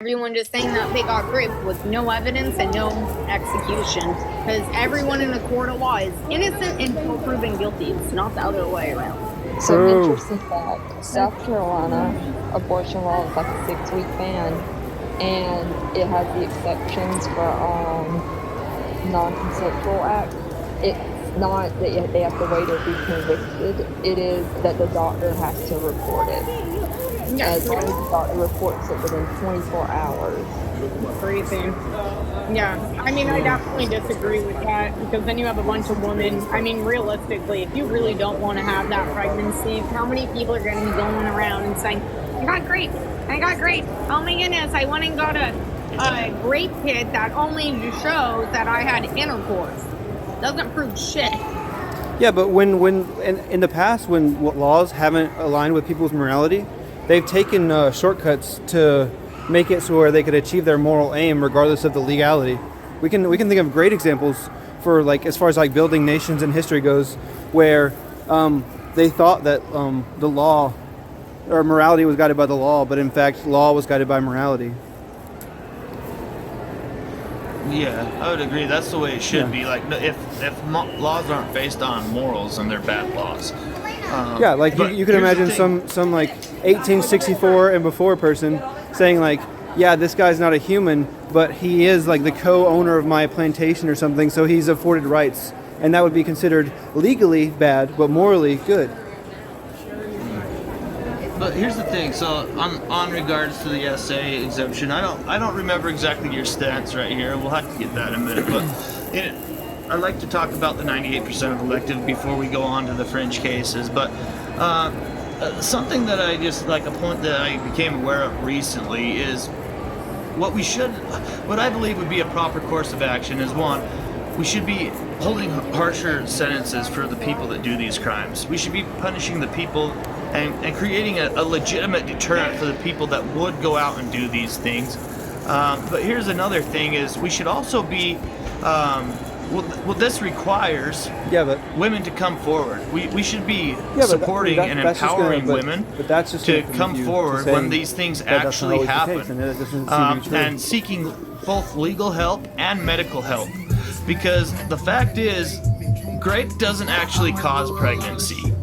everyone just saying that they got raped with no evidence and no execution. Because everyone in a court of law is innocent until proven guilty. It's not the other way around. So interesting fact, South Carolina abortion law is like a 6-week ban, and it has the exceptions for non-consensual acts. It's not that they have to wait or be convicted. It is that the doctor has to report it. As long as the doctor reports it within 24 hours. Crazy. Yeah, I mean, I definitely disagree with that, because then you have a bunch of women. I mean, realistically, if you really don't want to have that pregnancy, how many people are going to be going around and saying, I got raped, oh my goodness, I went and got a rape kit that only shows that I had intercourse. Doesn't prove shit. Yeah, but when in the past, when laws haven't aligned with people's morality, they've taken shortcuts to make it so where they could achieve their moral aim regardless of the legality. We can think of great examples for, like, as far as like building nations in history goes, where they thought that the law or morality was guided by the law, but in fact law was guided by morality. Yeah, I would agree. That's the way it should be. Like, if laws aren't based on morals, then they're bad laws. Yeah, like you could imagine some like 1864 and before person saying like, yeah, this guy's not a human, but he is like the co-owner of my plantation or something, so he's afforded rights, and that would be considered legally bad, but morally good. But here's the thing. So on regards to the SA exemption, I don't remember exactly your stats right here. We'll have to get that in a minute. But I'd like to talk about the 98% of elective before we go on to the fringe cases. But something that I just, like, a point that I became aware of recently is what I believe would be a proper course of action is, one, we should be holding harsher sentences for the people that do these crimes. We should be punishing the people and creating a legitimate deterrent for the people that would go out and do these things. But here's another thing is we should also be, this requires women to come forward. We should be supporting and empowering women to come forward when these things actually happen, and seeking both legal help and medical help. Because the fact is, rape doesn't actually cause pregnancy.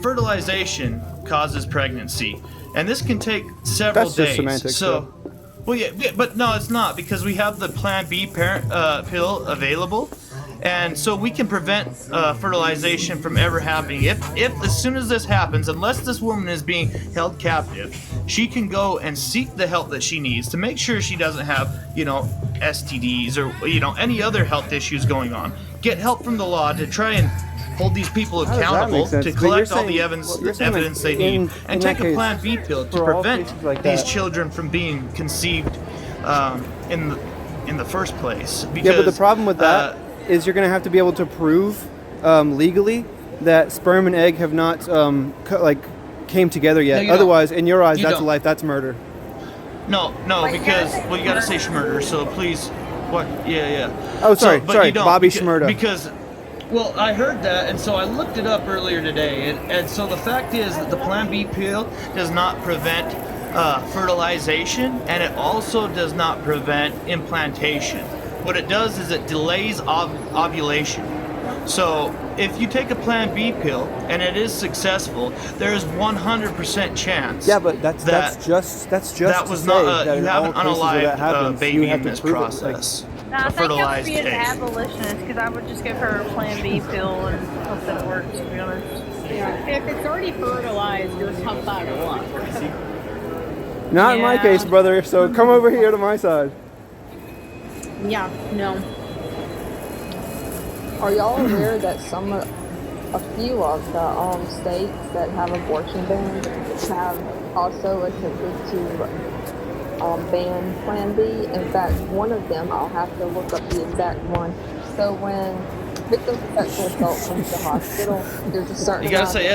Fertilization causes pregnancy, and this can take several days. Just semantics, so, well, yeah, but no, it's not, because we have the Plan B pill available, and so we can prevent fertilization from ever happening. If as soon as this happens, unless this woman is being held captive, she can go and seek the help that she needs to make sure she doesn't have, STDs or, any other health issues going on. Get help from the law to try and hold these people accountable, to collect all the evidence they need, and take a Plan B pill to prevent these children from being conceived in the first place. Because, but the problem with that is you're going to have to be able to prove legally that sperm and egg have not came together yet. No, otherwise, in your eyes, you that's don't. life. That's murder. No, because you got to say schmurder. So please, what? Yeah. Oh, sorry, Bobby because, Schmurda. Because, well, I heard that, and so I looked it up earlier today, and so the fact is that the Plan B pill does not prevent fertilization, and it also does not prevent implantation. What it does is it delays ovulation. So if you take a Plan B pill and it is successful, there is 100% chance. Yeah, but that's just that was not you have an unalived baby in this process. No, I think I would be an abolitionist, because I would just give her a Plan B pill and hope that it works, to be honest. Yeah, if it's already fertilized, you're tough out of luck. Not in my case, brother. So come over here to my side. Yeah, no. Are y'all aware that a few of the states that have abortion bans have also attempted to ban Plan B? In fact, one of them, I'll have to look up the exact one. So when victims of sexual assault come to the hospital, there's a certain. You gotta say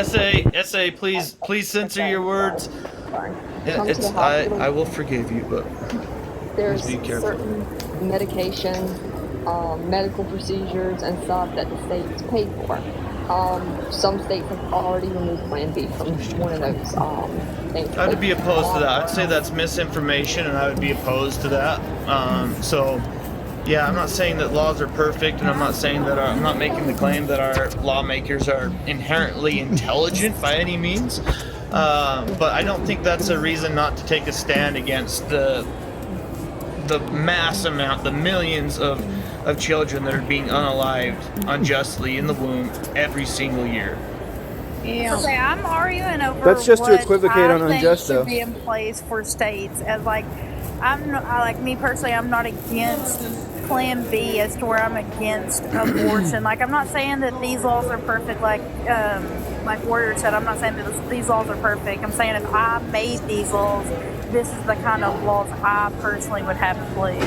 SA. Please censor your words. Sorry. Yeah, I will forgive you, but there's please be careful. Certain medication, medical procedures and stuff that the states pay for. some states have already removed Plan B from one of those things. I would be opposed to that. I'd say that's misinformation, and I would be opposed to that. So, yeah, I'm not saying that laws are perfect, and I'm not saying that I'm not making the claim that our lawmakers are inherently intelligent by any means. But I don't think that's a reason not to take a stand against the mass amount, the millions of children that are being unalived unjustly in the womb every single year. Yeah. Okay, I'm arguing over That's just to what equivocate I on think unjust, should though. be in place for states. As like, like me personally, I'm not against Plan B as to where I'm against abortion. Like, I'm not saying that these laws are perfect. Like Warrior said, I'm not saying that these laws are perfect. I'm saying if I made these laws, this is the kind of laws I personally would have in place.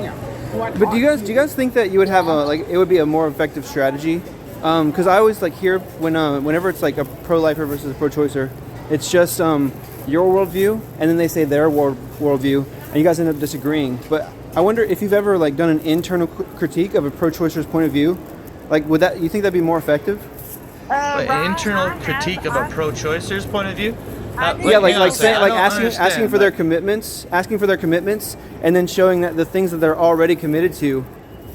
Yeah. But do you guys think that you would have it would be a more effective strategy? Because I always hear whenever it's like a pro-lifer versus a pro-choicer, it's just your worldview, and then they say their worldview, and you guys end up disagreeing. But I wonder if you've ever done an internal critique of a pro-choicer's point of view. You think that'd be more effective? An internal critique of a pro-choicer's point of view? Asking for their commitments, and then showing that the things that they're already committed to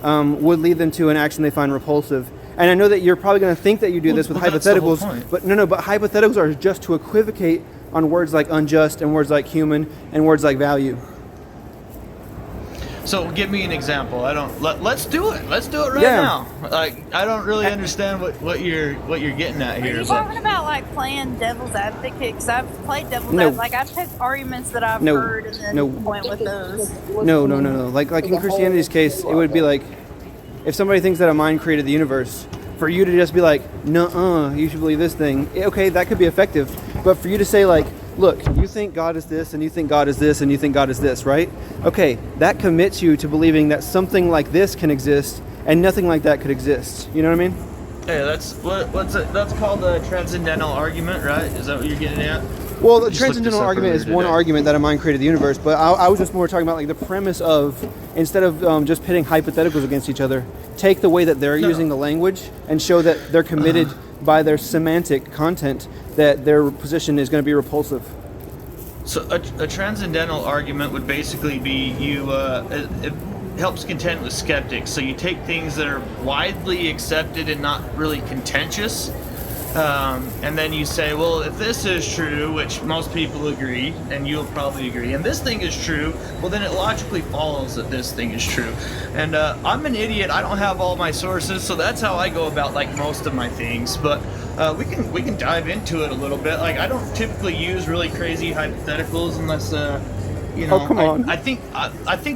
would lead them to an action they find repulsive. And I know that you're probably going to think that you do this with hypotheticals, but but hypotheticals are just to equivocate on words like unjust and words like human and words like value. So give me an example. Let's do it. Let's do it right now. I don't really understand what you're getting at here. Are you talking about playing devil's advocate? Because I've played devil's advocate. I've picked arguments that I've heard and then went with those. No. Like in Christianity's case, it would be if somebody thinks that a mind created the universe, for you to just be nuh-uh, you should believe this thing. Okay, that could be effective. But for you to say look, you think God is this, and you think God is this, and you think God is this, right? Okay, that commits you to believing that something like this can exist, and nothing like that could exist. You know what I mean? Yeah, that's that's called the transcendental argument, right? Is that what you're getting at? Well, the transcendental argument is one argument that a mind created the universe, but I was just more talking about the premise of, instead of just pitting hypotheticals against each other, take the way that they're using the language and show that they're committed by their semantic content that their position is going to be repulsive. So a transcendental argument would basically be it helps contend with skeptics. So you take things that are widely accepted and not really contentious, and then you say, well, if this is true, which most people agree, and you'll probably agree, and this thing is true, well, then it logically follows that this thing is true. And I'm an idiot. I don't have all my sources, so that's how I go about most of my things. But we can dive into it a little bit. I don't typically use really crazy hypotheticals unless oh, come on. I think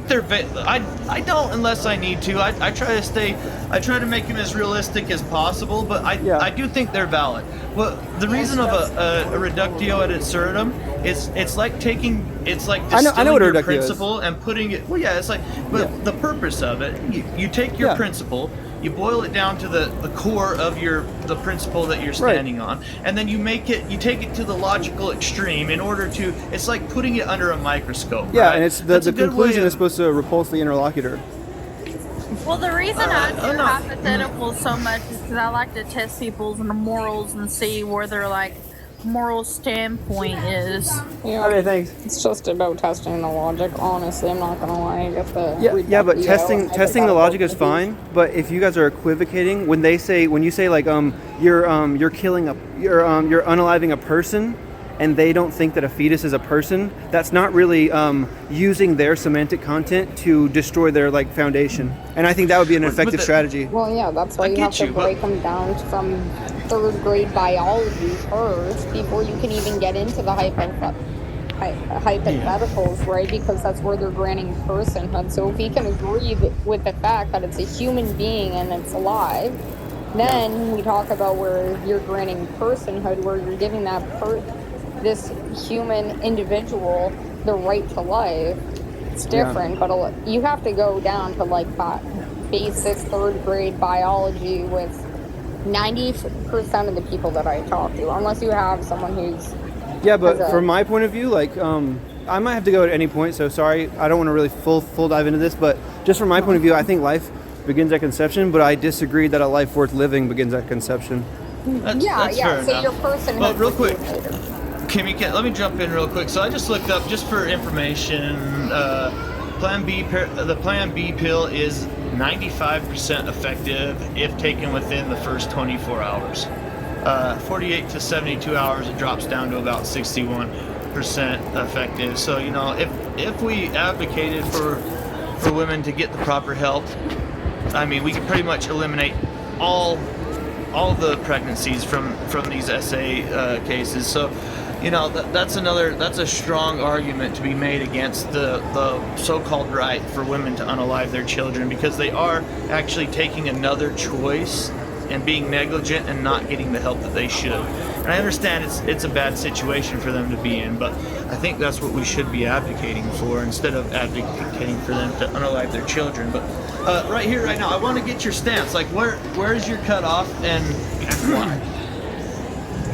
they're I don't unless I need to. I try to make them as realistic as possible, but I do think they're valid. Well, the reason of a reductio ad absurdum is distilling your principle and putting it. Well, yeah, it's the purpose of it. You take your principle. You boil it down to the core of the principle that you're standing on, and then you take it to the logical extreme in order to. It's like putting it under a microscope. Yeah, right? and it's the conclusion is supposed to repulse the interlocutor. Well, the reason I do hypotheticals so much is because I like to test people's morals and see where their moral standpoint is. Yeah, okay, thanks. It's just about testing the logic. Honestly, I'm not gonna lie. But testing the logic is fine. But if you guys are equivocating when you say you're unaliving a person, and they don't think that a fetus is a person, that's not really using their semantic content to destroy their foundation. And I think that would be an effective strategy. Well, yeah, that's why you have to break them down from third grade biology first before you can even get into the hypotheticals, right? Because that's where they're granting personhood. So if we can agree with the fact that it's a human being and it's alive, then we talk about where you're granting personhood, where you're giving this human individual the right to life. It's different, but you have to go down to basic third grade biology with 90% of the people that I talk to, unless you have someone who's... Yeah, but from my point of view, I might have to go at any point, so sorry, I don't want to really full dive into this, but just from my point of view, I think life begins at conception, but I disagree that a life worth living begins at conception. That's fair So enough. your person But has real quick, reviewed later. Kimmy, let me jump in real quick. So I just looked up, just for information, the Plan B pill is 95% effective if taken within the first 24 hours. 48 to 72 hours, it drops down to about 61% effective. So, you know, if we advocated for women to get the proper help, I mean, we could pretty much eliminate all the pregnancies from these SA cases. So, you know, that's a strong argument to be made against the so-called right for women to unalive their children, because they are actually taking another choice and being negligent and not getting the help that they should. And I understand it's a bad situation for them to be in, but I think that's what we should be advocating for, instead of advocating for them to unalive their children. But right here, right now, I want to get your stance. Like, where is your cutoff and why?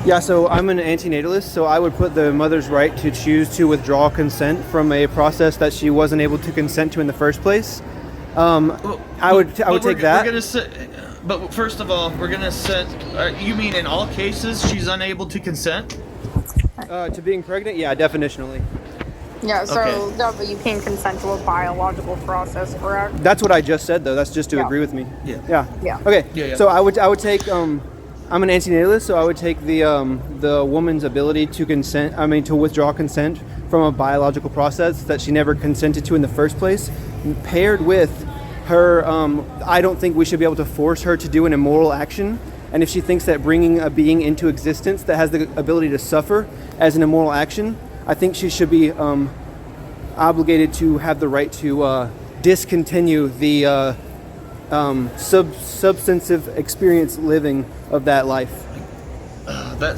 Yeah, so I'm an antinatalist, so I would put the mother's right to choose to withdraw consent from a process that she wasn't able to consent to in the first place. I would take that. We're gonna but first of all, we're gonna set. You mean in all cases she's unable to consent? To being pregnant? Yeah, definitionally. Yeah, so Okay. you can't consent to a biological process, correct? That's what I just said, though. That's just to Yeah. agree with me. Yeah. Yeah. Yeah. Okay. Yeah. So I would take I'm an antinatalist, so I would take the woman's ability to consent. I mean, to withdraw consent from a biological process that she never consented to in the first place, paired with her. I don't think we should be able to force her to do an immoral action. And if she thinks that bringing a being into existence that has the ability to suffer as an immoral action, I think she should be obligated to have the right to discontinue the substantive experience living of that life. The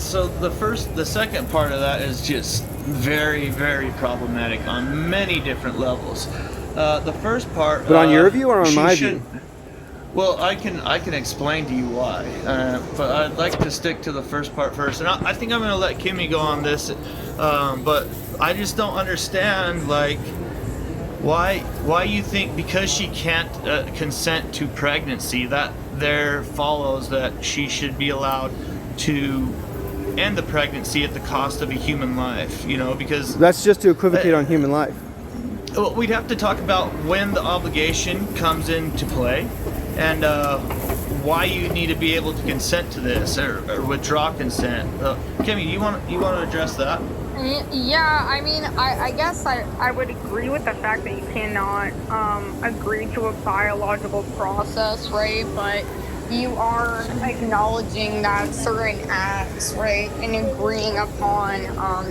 second part of that is just very, very problematic on many different levels. The first part, But on your view or on she my shouldn't- view? Well, I can explain to you why, but I'd like to stick to the first part first, and I think I'm going to let Kimmy go on this, but I just don't understand, like, why you think because she can't consent to pregnancy that there follows that she should be allowed to end the pregnancy at the cost of a human life, you know, because That's just to equivocate on human life. well, we'd have to talk about when the obligation comes into play, and why you need to be able to consent to this or withdraw consent. Kimmy, you want to address that? Yeah, I mean, I guess I would agree with the fact that you cannot agree to a biological process, right? But you are acknowledging that certain acts, right, and agreeing upon,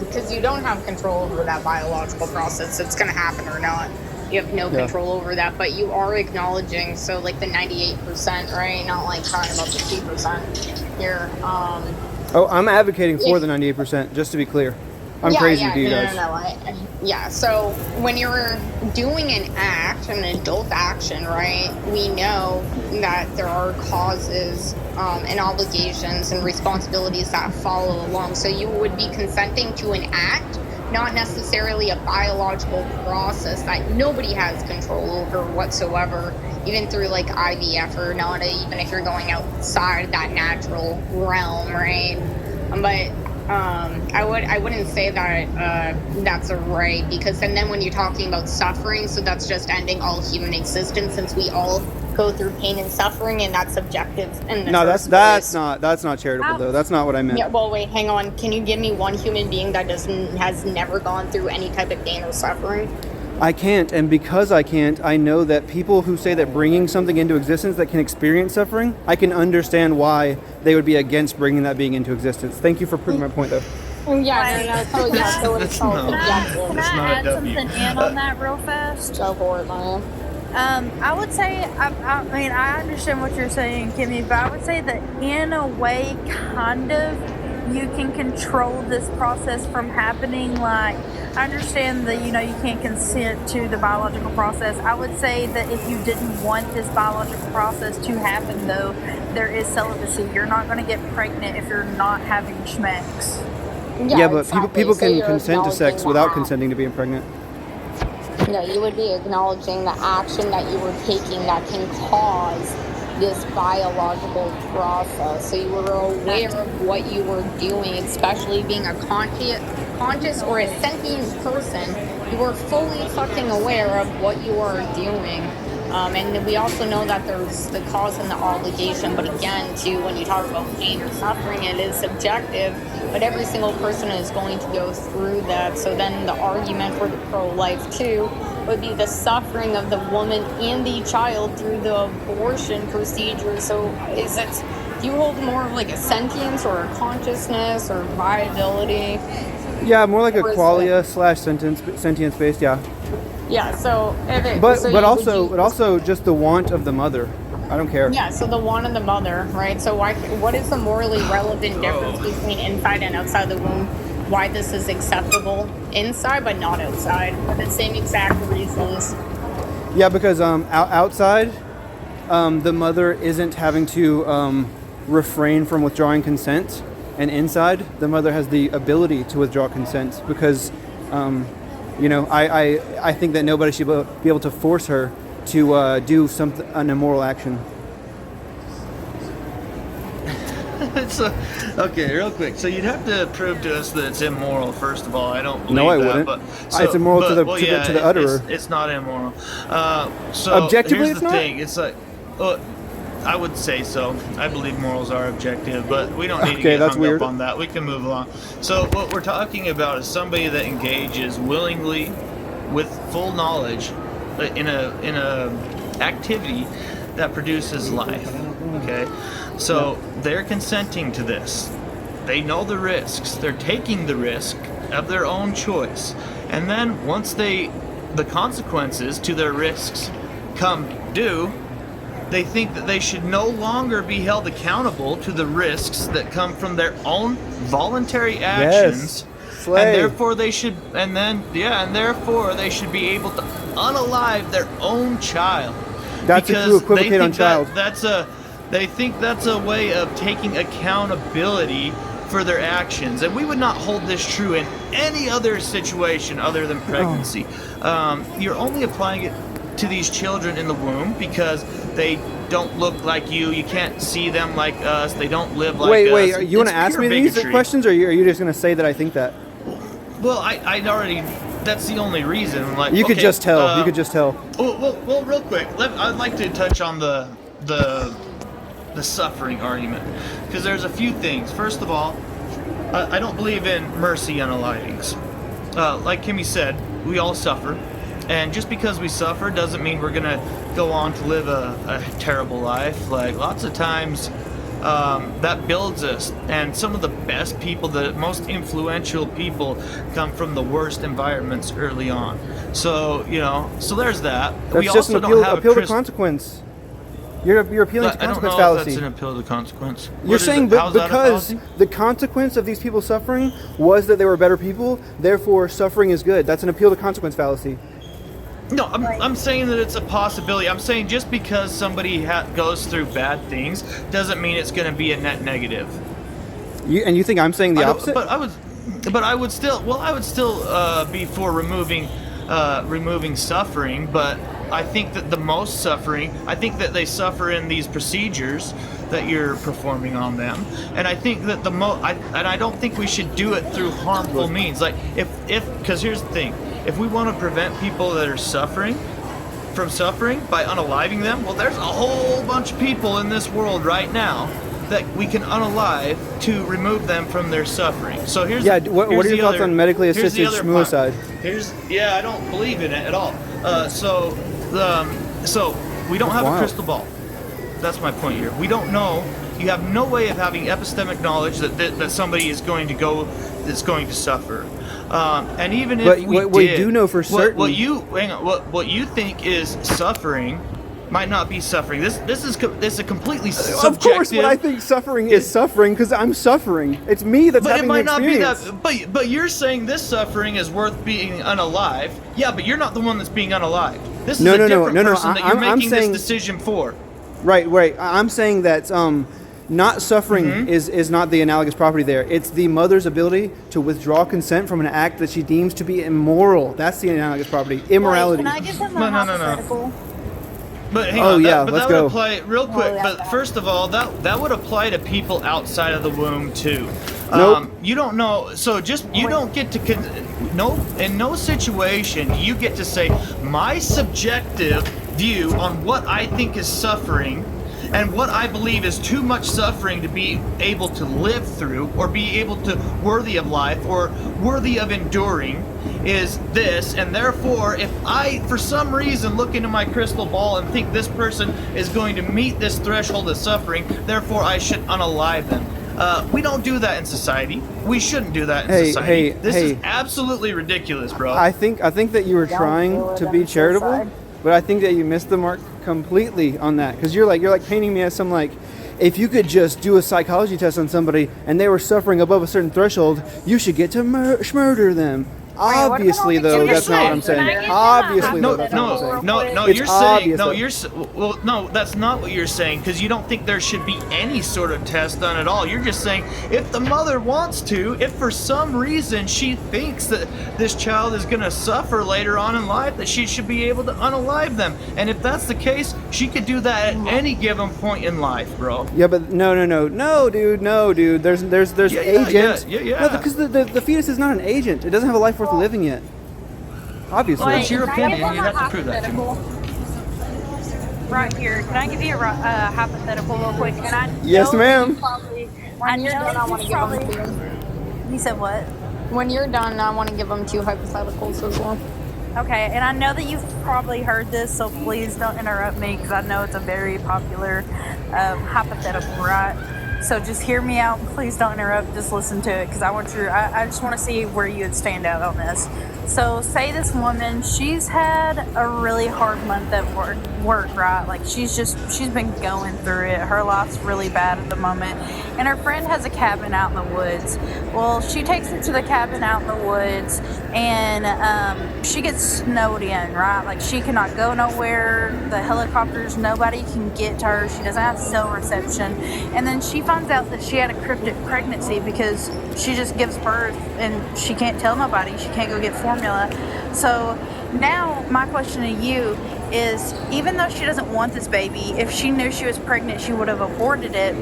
because you don't have control over that biological process. It's going to happen or not. You have no control over that, but you are acknowledging, so like the 98%, right? Not like talking about the 2% here. Oh, I'm advocating for the 98%, just to be clear. I'm crazy to you guys. Yeah, so when you're doing an act, an adult action, right, we know that there are causes and obligations and responsibilities that follow along. So you would be consenting to an act, not necessarily a biological process that nobody has control over whatsoever, even through like IVF or not, even if you're going outside that natural realm, right? But I wouldn't say that that's a right, because and then when you're talking about suffering, so that's just ending all human existence, since we all go through pain and suffering, and that's subjective. No, that's not charitable though. That's not what I meant. Yeah. Well, wait, hang on. Can you give me one human being that has never gone through any type of pain or suffering? I can't, and because I can't, I know that people who say that bringing something into existence that can experience suffering, I can understand why they would be against bringing that being into existence. Thank you for proving my point, though. Yeah, so it's all subjective. Can It's I not a add W. something in on that real fast? Go for it, Maya. I would say, I mean, I understand what you're saying, Kimmy, but I would say that in a way, kind of, you can control this process from happening. Like, I understand that, you can't consent to the biological process. I would say that if you didn't want this biological process to happen, though, there is celibacy. You're not going to get pregnant if you're not having schmecks. Yeah, but exactly. people So can you're consent to sex acknowledging without that. consenting to being pregnant. No, you would be acknowledging the action that you were taking that can cause this biological process. So you were aware of what you were doing, especially being a conscious or a sentient person. You were fully fucking aware of what you are doing. And we also know that there's the cause and the obligation, but again, too, when you talk about pain or suffering, it is subjective, but every single person is going to go through that. So then the argument for the pro-life, too, would be the suffering of the woman and the child through the abortion procedure. So do you hold more of like a sentience or a consciousness or viability? Yeah, more like a Or is qualia slash sentience based. Yeah, Yeah, so but also just the want of the mother. I don't care. yeah, so the one and the mother, right? So what is the morally relevant difference between inside and outside the womb? Why this is acceptable inside but not outside for the same exact reasons? Yeah, because outside, the mother isn't having to refrain from withdrawing consent, and inside, the mother has the ability to withdraw consent because, I think that nobody should be able to force her to do an immoral action. So, okay, real quick. So you'd have to prove to us that it's immoral. First of all, I don't believe No, I that. wouldn't. But, It's immoral to the utterer. It's not immoral. So Objectively, here's it's the not? thing. It's like, I would say so. I believe morals are objective, but we don't need to Okay, get that's hung weird. up on that. We can move along. So what we're talking about is somebody that engages willingly, with full knowledge, in a activity that produces life. Okay, so they're consenting to this. They know the risks. They're taking the risk of their own choice, and then once the consequences to their risks come due, they think that they should no longer be held accountable to the risks that come from their own voluntary actions. Slay. And therefore they should be able to unalive their own child. That's if you equivocate on child. They think that's a way of taking accountability for their actions, and we would not hold this true in any other situation other than pregnancy. You're only applying it to these children in the womb because they don't look like you. You can't see them like us. They don't live like us. Wait. You want to It's ask pure me these bigotry. questions, or are you just going to say that I think that? Well, I already. That's the only reason. Like You could okay, just tell. You could just tell. Well, real quick, I'd like to touch on the suffering argument, because there's a few things. First of all, I don't believe in mercy unalivings. Like Kimmy said, we all suffer, and just because we suffer doesn't mean we're gonna go on to live a terrible life. Like lots of times, that builds us, and some of the best people, the most influential people, come from the worst environments early on. So so there's that. That's We just also an don't have appeal to crystal- consequence. You're appealing to I don't consequence know fallacy. if that's an appeal to consequence. You're What is saying it? How's that a because fallacy? the consequence of these people suffering was that they were better people, therefore suffering is good. That's an appeal to consequence fallacy. No, I'm saying that it's a possibility. I'm saying just because somebody goes through bad things doesn't mean it's going to be a net negative. You think I'm saying the opposite? But I would still be for removing suffering. But I think that the most suffering, I think that they suffer in these procedures that you're performing on them, and I think that I don't think we should do it through harmful means. Like because here's the thing. If we want to prevent people that are suffering from suffering by unaliving them, well, there's a whole bunch of people in this world right now that we can unalive to remove them from their suffering. So what are your thoughts on medically assisted suicide? I don't believe in it at all. So we don't have a crystal ball. That's my point here. We don't know. You have no way of having epistemic knowledge that somebody is going to suffer. And even if we do know for certain, what you think is suffering might not be suffering. This is a completely subjective. Of course, what I think suffering is suffering because I'm suffering. It's me that's having the experience. Not be that. But you're saying this suffering is worth being unalive. Yeah, but you're not the one that's being unalived. This is a different person that you're making this decision for. Right. I'm saying that not suffering is not the analogous property there. It's the mother's ability to withdraw consent from an act that she deems to be immoral. That's the analogous property. Immorality. Wait, can I give him a hypothetical? But hang Oh, on, yeah, but let's that would go. apply real quick. yeah. But first of all, that would apply to people outside of the womb too. Nope. You don't know, so just you don't get to in no situation you get to say my subjective view on what I think is suffering and what I believe is too much suffering to be able to live through or be able to worthy of life or worthy of enduring is this, and therefore if I for some reason look into my crystal ball and think this person is going to meet this threshold of suffering, therefore I should unalive them. We don't do that in society. We shouldn't do that in society. This is absolutely ridiculous, bro. I think that you were trying do it to on be the charitable, side. but I think that you missed the mark completely on that, because you're like painting me as some like, if you could just do a psychology test on somebody and they were suffering above a certain threshold, you should get to murder them. Obviously, though, that's not what I'm saying. Obviously, though, that's not what I'm saying. No, It's you're saying obvious, well, no, that's not what you're saying because you don't think there should be any sort of test done at all. You're just saying if the mother wants to, if for some reason she thinks that this child is going to suffer later on in life, that she should be able to unalive them. And if that's the case, she could do that at any given point in life, bro. Yeah, but no, dude. There's agent. Yeah. No, because the fetus is not an agent. It doesn't have a life worth living yet. Obviously. Well, it's your Can I give opinion. you You have to prove that to me. Right here. Can I give you a hypothetical real quick? And I Yes, know ma'am. When you're done, I want to give them two. You said what? When you're done, I want to give them two hypotheticals as well. Okay, and I know that you've probably heard this, so please don't interrupt me because I know it's a very popular hypothetical, right? So just hear me out. Please don't interrupt. Just listen to it because I just want to see where you would stand out on this. So say this woman, she's had a really hard month at work, right? Like she's been going through it. Her life's really bad at the moment. And her friend has a cabin out in the woods. Well, she takes her to the cabin out in the woods and she gets snowed in, right? Like she cannot go nowhere. The helicopters, nobody can get to her. She doesn't have cell reception. And then she finds out that she had a cryptic pregnancy because she just gives birth and she can't tell nobody. She can't go get formula. So now my question to you is, even though she doesn't want this baby, if she knew she was pregnant, she would have aborted it.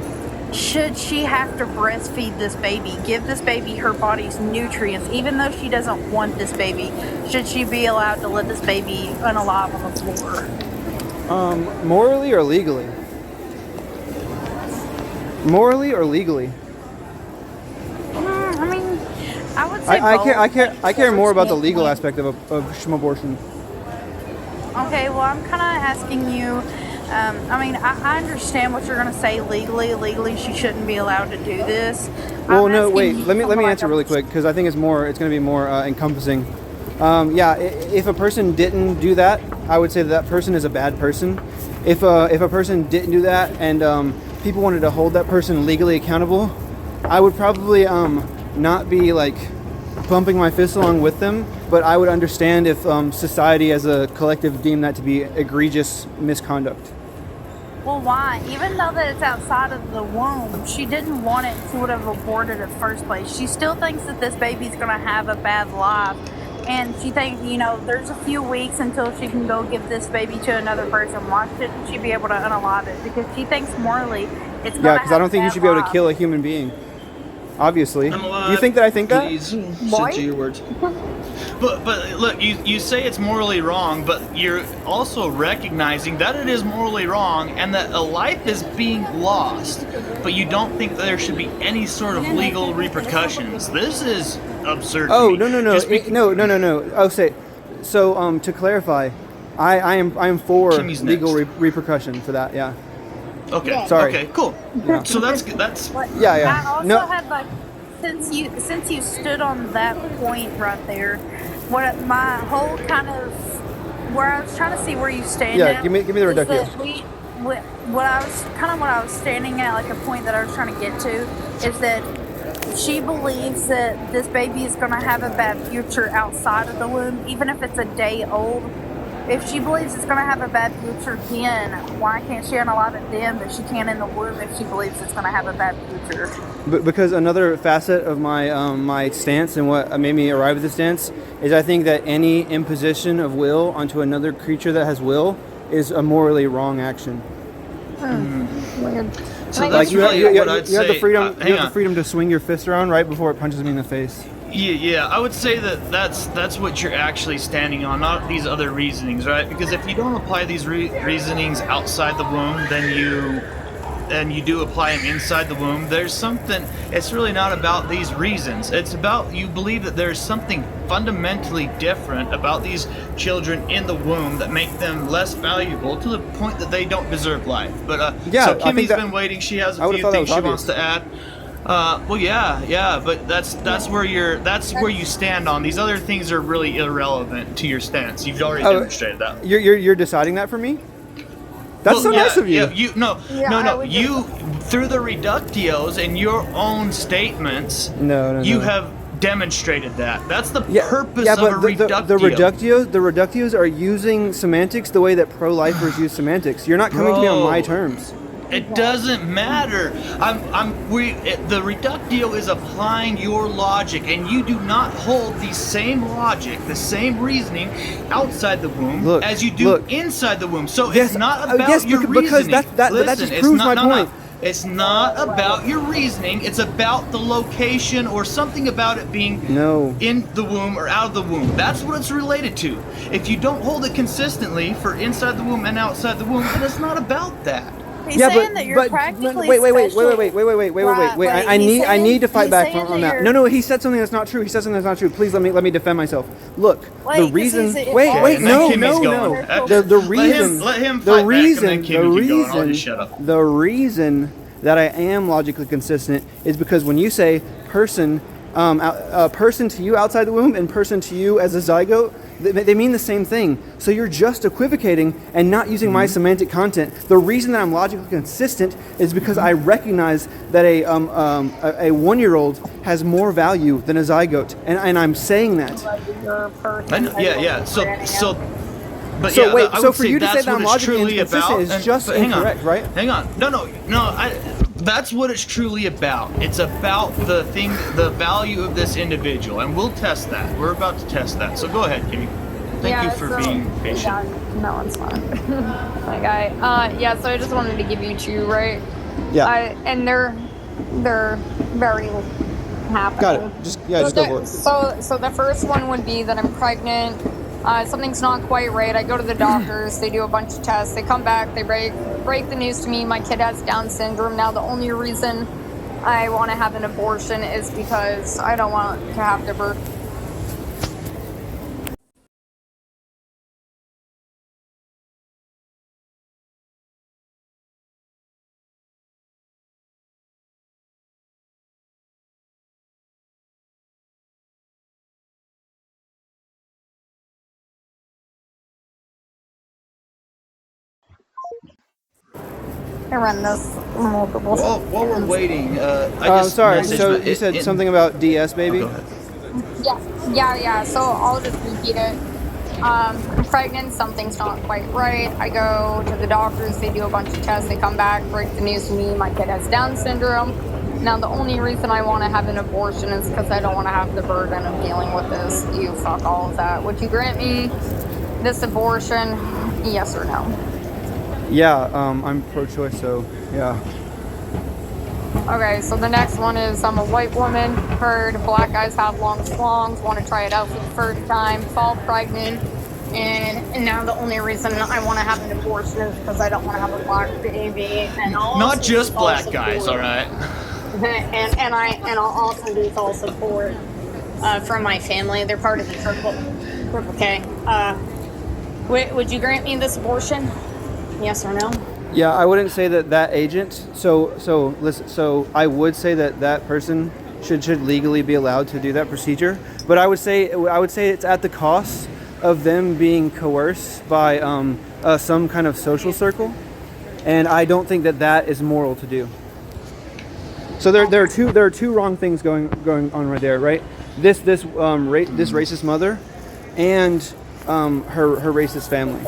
Should she have to breastfeed this baby, give this baby her body's nutrients, even though she doesn't want this baby? Should she be allowed to let this baby unalive on the floor? Morally or legally? Morally or legally? I mean, I would say I care more about the legal aspect of abortion. Okay, well, I'm kind of asking you. I understand what you're going to say legally. Legally, she shouldn't be allowed to do this. Well, no, wait. Let me answer really quick because I think it's going to be more encompassing. If a person didn't do that, I would say that person is a bad person. If a person didn't do that and people wanted to hold that person legally accountable, I would probably not be like bumping my fist along with them, but I would understand if society as a collective deemed that to be egregious misconduct. Well, why? Even though that it's outside of the womb, she didn't want it. She would have aborted it in the first place. She still thinks that this baby's going to have a bad life. And she thinks, there's a few weeks until she can go give this baby to another person. Why shouldn't she be able to unalive it? Because she thinks morally it's going to because I don't think you should be able to kill a human being. Obviously. Unalive, You think that I think that? Please, stick to your words. But look, you say it's morally wrong, but you're also recognizing that it is morally wrong and that a life is being lost. But you don't think that there should be any sort of legal repercussions. This is absurd. Oh, to me. no. Just be- No. Oh, so to clarify, I am for Kimmy's legal next. repercussion for that. Yeah. Okay. Sorry. Okay. Cool. So that's Yeah. I also No. had since you stood on that point right there, my whole kind of where I was trying to see where you stand. Yeah, at give me the is reductio. that what I was standing at, like a point that I was trying to get to, is that she believes that this baby is going to have a bad future outside of the womb, even if it's a day old. If she believes it's going to have a bad future then, why can't she unalive it then, but she can't in the womb if she believes it's going to have a bad future? Because another facet of my my stance and what made me arrive at this stance is I think that any imposition of will onto another creature that has will is a morally wrong action. Weird. So I that's Like you, really you, you, what I'd you have the say. freedom. Hang You have on. the freedom to swing your fist around right before it punches me in the face. Yeah, I would say that's what you're actually standing on, not these other reasonings, right? Because if you don't apply these reasonings outside the womb, then you do apply them inside the womb. There's something. It's really not about these reasons. It's about you believe that there's something fundamentally different about these children in the womb that make them less valuable to the point that they don't deserve life. But Yeah, so I think Kimmy's that- been waiting. She has I a would've few thought that things was she wants obvious. to add. Well, yeah, but that's where you stand on. These other things are really irrelevant to your stance. You've already Oh, demonstrated that. You're deciding that for me. That's Well, so yeah, nice of you. Yeah, Yeah, I no. would You through the reductios and your own statements, No. you have demonstrated that. That's the Yeah, purpose yeah, of but a the reductio. reductios are using semantics the way that pro-lifers use semantics. You're not coming to me on my Bro. terms. It doesn't matter. The reductio is applying your logic, and you do not hold the same logic, the same reasoning outside the womb Look, as you do look. inside the womb. So Yes, it's not about yes, your because reasoning. that Listen, just it's proves not, my no, point. No. It's not about your reasoning. It's about the location or something about it being No. in the womb or out of the womb. That's what it's related to. If you don't hold it consistently for inside the womb and outside the womb, then it's not about that. He's saying that you're practically wait. Right, I he's need to fight he's back saying on that that. you're- No, he said something that's not true. He said something that's not true. Please let me defend myself. Look, Wait, the 'cause reason. he's- it Wait, falls wait, and then no, Kimmy's no, going. no. The reason. Let him The fight back, and reason. then Kimmy The keep going. I'll reason. just shut up. The reason that I am logically consistent is because when you say person, person to you outside the womb and person to you as a zygote, they mean the same thing. So you're just equivocating and not using my semantic content. The reason that I'm logically consistent is because I recognize that a 1-year-old has more value than a zygote, and I'm saying that. Yeah. But So yeah, wait, I so would for you to say that's that I'm what it's logically truly inconsistent about, is just but hang on. incorrect, right? Hang on. No. That's what it's truly about. It's about the value of this individual, and we'll test that. We're about to test that. So go ahead, Kimmy. Thank you for being patient. Yeah, no, it's fine. My guy. Yeah, so I just wanted to give you two, right? Yeah. And they're very happy. Got it. Just go for it. So the first one would be that I'm pregnant. Something's not quite right. I go to the doctors. They do a bunch of tests. They come back. They break the news to me. My kid has Down syndrome. Now the only reason I want to have an abortion is because I don't want to have the birth. I run this multiple While we're times. waiting, I I'm just sorry. messaged So my- you said it- something about DS, baby. Go ahead. Yeah. So I'll just repeat it. I'm pregnant. Something's not quite right. I go to the doctors. They do a bunch of tests. They come back, break the news to me. My kid has Down syndrome. Now the only reason I want to have an abortion is because I don't want to have the burden of dealing with this. You fuck all of that. Would you grant me this abortion? Yes or no? Yeah, I'm pro-choice, so yeah. Okay, so the next one is I'm a white woman, heard black guys have long schlongs, want to try it out for the first time, fall pregnant, and now the only reason I want to have an abortion is because I don't want to have a black baby. And I'll Not also just do black all guys, support. all right. and I'll also do all support from my family. They're part of the triple K. Would you grant me this abortion? Yes or no? Yeah, I wouldn't say that agent. So listen. So I would say that person should legally be allowed to do that procedure. But I would say it's at the cost of them being coerced by some kind of social circle, and I don't think that is moral to do. So there are two wrong things going on right there, right? This racist mother, and her racist family.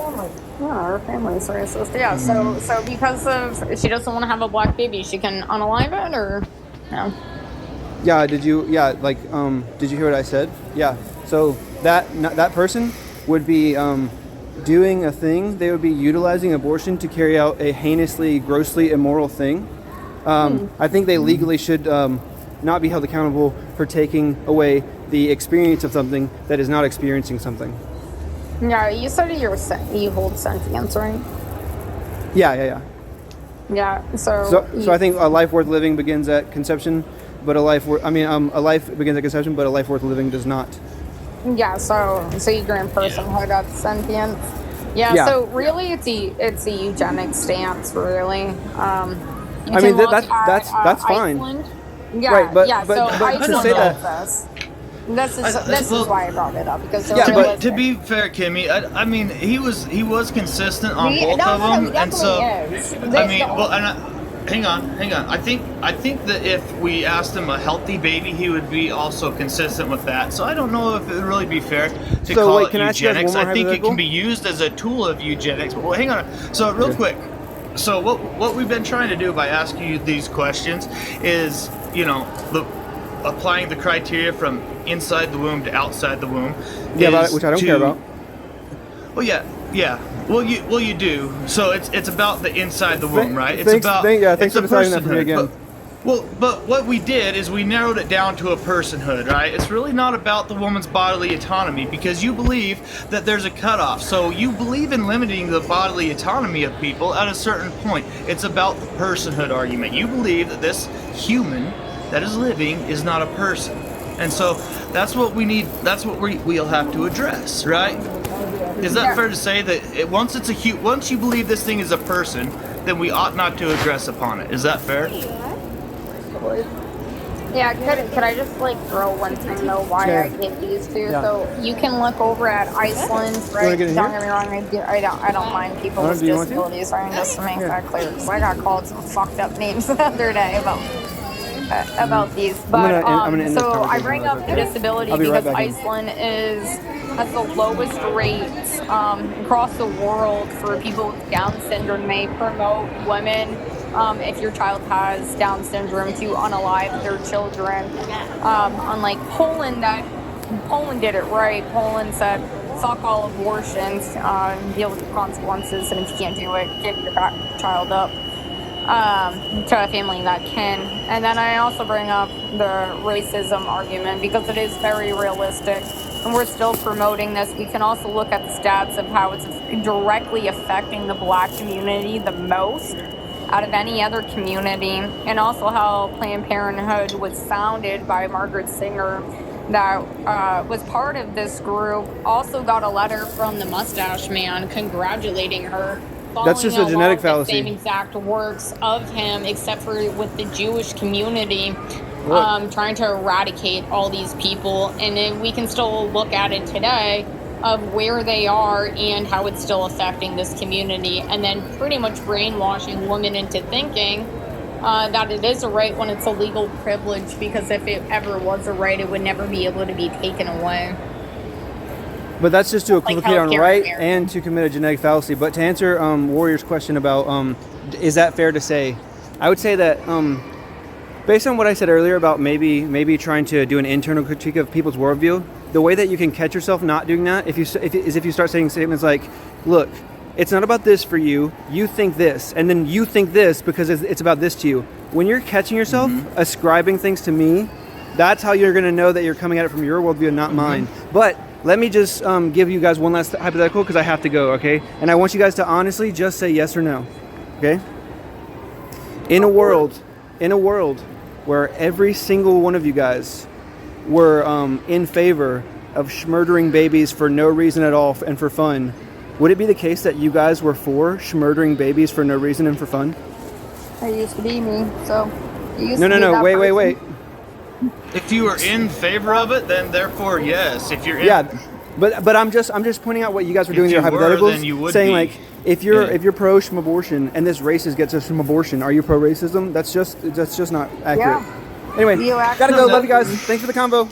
Yeah, her family's racist. Yeah, so because of she doesn't want to have a black baby, she can unalive it or no? Yeah, did you hear what I said? Yeah. So that person would be doing a thing, they would be utilizing abortion to carry out a heinously, grossly immoral thing. I think they legally should not be held accountable for taking away the experience of something that is not experiencing something. Yeah, you said you hold sentience, right? Yeah. Yeah. So I think a life worth living begins at conception, but a life begins at conception, but a life worth living does not. Yeah. So you grant personhood that's sentience. Yeah. Yeah. So really, it's a eugenic stance, really. I mean, that's fine. Iceland. Yeah. Right, but so to Iceland say does that. this. This is why I brought it up, because Yeah, But to be fair, Kimmy, I mean, he was consistent on both of them, and so I mean, well, hang on. I think that if we asked him a healthy baby, he would be also consistent with that. So I don't know if it would really be fair to call it eugenics. I think it can be used as a tool of eugenics. But hang on. So real quick. So what we've been trying to do by asking you these questions is, applying the criteria from inside the womb to outside the womb. Yeah, which I don't care about. Well, yeah. Well, you do. So it's about the inside the womb, right? Thanks for deciding that for me again. But what we did is we narrowed it down to a personhood, right? It's really not about the woman's bodily autonomy, because you believe that there's a cutoff. So you believe in limiting the bodily autonomy of people at a certain point. It's about the personhood argument. You believe that this human that is living is not a person. And so that's what we need. That's what we'll have to address, right? Is that fair to say that once you believe this thing is a person, then we ought not to address upon it? Is that fair? Yeah, could I just throw one thing though why I get these two? Yeah. So you can look over at Iceland, right? Don't get me wrong, I don't mind people with disabilities, right? Just to make that clear, because I got called some fucked up names the other day about these. But so I bring up the disability because Iceland has the lowest rates across the world for people with Down syndrome. They promote women, if your child has Down syndrome, to unalive their children. Unlike Poland, Poland did it right. Poland said, fuck all abortions, deal with the consequences, and if you can't do it, give your child up to a family that can. And then I also bring up the racism argument, because it is very realistic, and we're still promoting this. We can also look at the stats of how it's directly affecting the Black community the most out of any other community, and also how Planned Parenthood was founded by Margaret Sanger, that was part of this group, also got a letter from the Mustache Man congratulating her. That's just a genetic fallacy. The same exact works of him, except for with the Jewish community, trying to eradicate all these people. And then we can still look at it today of where they are and how it's still affecting this community, and then pretty much brainwashing women into thinking that it is a right when it's a legal privilege, because if it ever was a right, it would never be able to be taken away. But that's just to equivocate on right and to commit a genetic fallacy. But to answer Warrior's question about is that fair to say, I would say that based on what I said earlier about maybe trying to do an internal critique of people's worldview, the way that you can catch yourself not doing that if you start saying statements like, look, it's not about this for you, you think this, and then you think this because it's about this to you. When you're catching yourself ascribing things to me, that's how you're going to know that you're coming at it from your worldview and not mine. But let me just give you guys one last hypothetical, because I have to go, okay? And I want you guys to honestly just say yes or no, okay? In a world where every single one of you guys were in favor of murdering babies for no reason at all and for fun, would it be the case that you guys were for murdering babies for no reason and for fun? That used to be me, so... No, wait. If you were in favor of it, then therefore yes. If you're in, yeah, but I'm just pointing out what you guys were doing in your hypotheticals, then you would saying be. Like if you're pro abortion and this racist gets us from abortion, are you pro racism? That's just not accurate. Yeah. Anyway, gotta go. Love you guys. Thanks for the convo.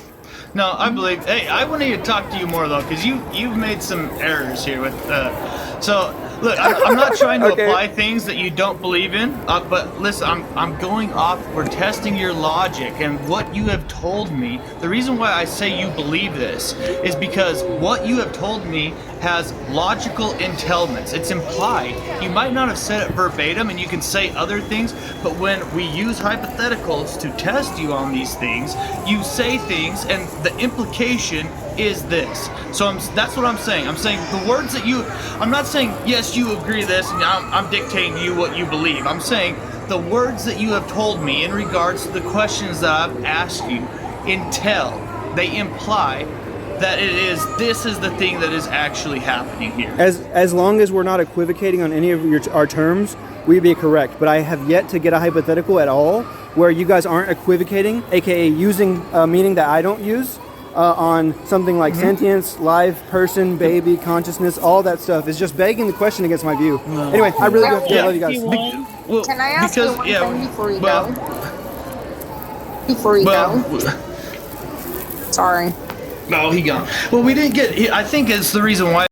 No, I believe. Hey, I want to talk to you more though, because you've made some errors here with. So Look, I'm not trying to Okay. apply things that you don't believe in, but listen, I'm going off. We're testing your logic and what you have told me. The reason why I say you believe this is because what you have told me has logical entailments. It's implied. You might not have said it verbatim, and you can say other things, but when we use hypotheticals to test you on these things, you say things, and the implication is this. So that's what I'm saying. I'm saying the words that I'm not saying, yes, you agree this, and I'm dictating to you what you believe. I'm saying the words that you have told me in regards to the questions that I've asked you they imply that this is the thing that is actually happening here. As long as we're not equivocating on any of our terms, we'd be correct. But I have yet to get a hypothetical at all where you guys aren't equivocating, aka using a meaning that I don't use, on something like sentience, life, person, baby, consciousness. All that stuff is just begging the question against my view. Anyway, I really do. I love you guys. Well, Can I ask you one thing before you well, go? Before you well, go. Sorry. No, he gone. Well, we didn't get. I think it's the reason why